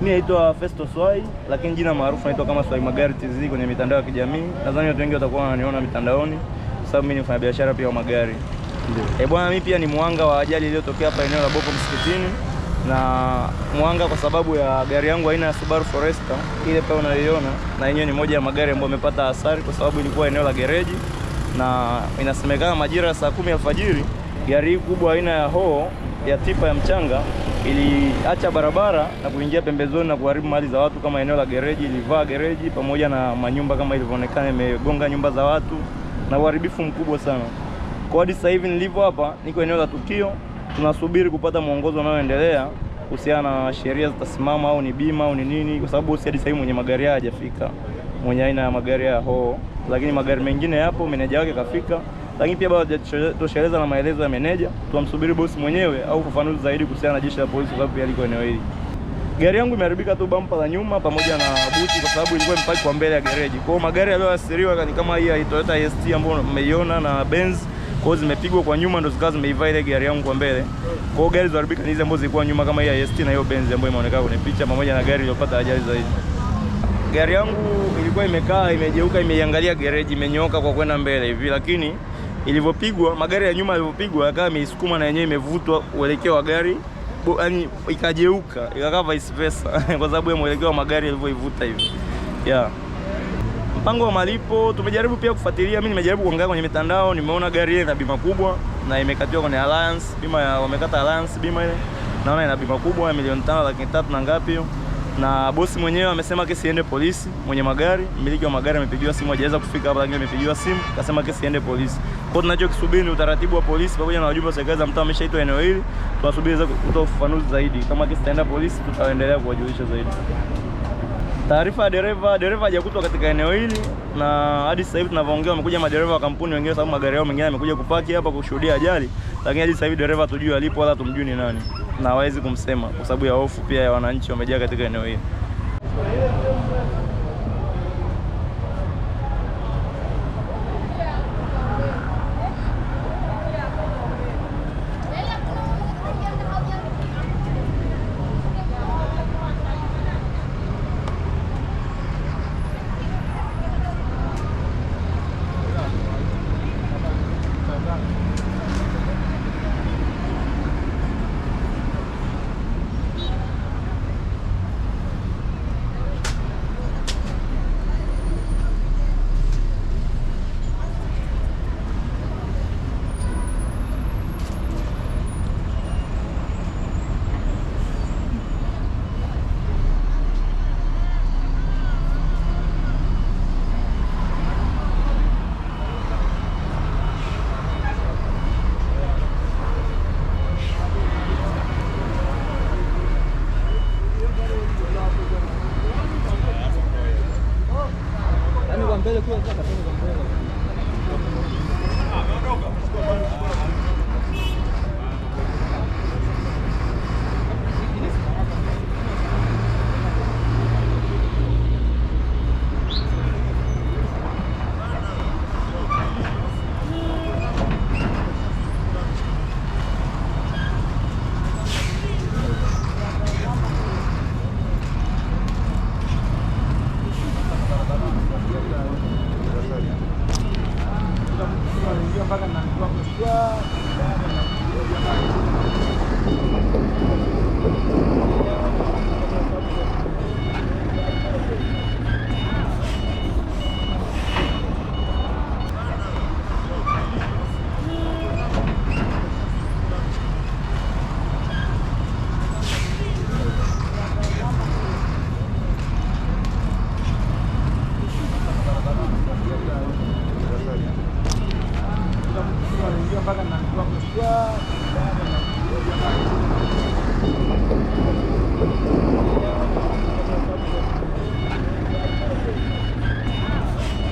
Mimi naitwa Festo Swai, lakini jina maarufu naitwa kama Swai Magari TZ kwenye mitandao ya kijamii. Nadhani watu wengi watakuwa wananiona mitandaoni kwa sababu mimi ni mfanyabiashara pia wa magari. Ndio. Bwana, mimi pia ni muhanga wa ajali iliyotokea hapa eneo la Boko Msikitini. Na muhanga kwa sababu ya gari yangu aina ya Subaru Forester ile pale unaiona, na yenyewe ni moja ya magari ambayo yamepata hasara kwa sababu ilikuwa eneo la gereji, na inasemekana majira ya saa 10 alfajiri gari hii kubwa aina ya Howo ya tipa ya mchanga iliacha barabara na kuingia pembezoni na kuharibu mali za watu kama eneo la gereji, ilivaa gereji pamoja na manyumba kama ilivyoonekana, imegonga nyumba za watu na uharibifu mkubwa sana. Kwa hadi sasa hivi nilivyo hapa niko eneo la tukio, tunasubiri kupata mwongozo unaoendelea kuhusiana na sheria zitasimama au ni bima au ni nini, kwa sababu hadi sasa hivi mwenye magari haya hajafika, mwenye aina ya magari ya Howo, lakini magari mengine yapo, meneja wake kafika, lakini pia bado hajatosheleza na maelezo ya meneja. Tuamsubiri bosi mwenyewe au ufafanuzi zaidi kuhusiana na jeshi la polisi kwa sababu pia liko eneo hili. Gari yangu imeharibika tu bumpa la nyuma pamoja na buti kwa sababu ilikuwa imepaki kwa mbele ya gereji. Kwa hiyo magari yaliyoathiriwa ni kama hii ya Toyota ST ambayo mmeiona na Benz, kwa hiyo zimepigwa kwa nyuma ndio zikawa zimeivaa ile gari yangu kwa mbele. Kwa hiyo gari zilizoharibika ni hizo ambazo zilikuwa nyuma kama hii ya ST na hiyo Benz ambayo imeonekana kwenye picha pamoja na gari iliyopata ajali zaidi. Gari yangu ilikuwa imekaa, imegeuka, imeiangalia gereji, imenyooka kwa kwenda mbele hivi, lakini ilivyopigwa magari ya nyuma yalivyopigwa yakawa imeisukuma na yenyewe imevutwa uelekeo wa gari, yani ikageuka ikakaa vice versa kwa sababu ya mwelekeo wa magari yalivyoivuta hivi. Yeah. Mpango wa malipo tumejaribu pia kufuatilia. Mimi nimejaribu kuangalia kwenye mitandao, nimeona gari ile ina bima kubwa na imekatiwa kwenye Alliance, bima ya wamekata Alliance bima ile. Naona ina bima kubwa ya milioni 5,300,000 na ngapi hiyo. Na bosi mwenyewe amesema kesi iende polisi. Mwenye magari, mmiliki wa magari amepigiwa simu, hajaweza kufika hapa, lakini amepigiwa simu akasema kesi iende polisi. Kwa hiyo tunachokisubiri ni utaratibu wa polisi pamoja na wajumbe wa serikali za mtaa wameshaitwa eneo hili. Tunasubiri kutoa ufafanuzi zaidi. Kama kesi itaenda polisi tutaendelea kuwajulisha zaidi. Taarifa ya dereva hajakutwa katika eneo hili, na hadi sasa hivi tunavyoongea wamekuja madereva wa kampuni wengine sababu magari yao mengine yamekuja kupaki hapa kushuhudia ajali, lakini hadi sasa hivi dereva hatujui alipo wala tumjui ni nani na hawezi kumsema kwa sababu ya hofu pia ya wananchi wamejaa katika eneo hili.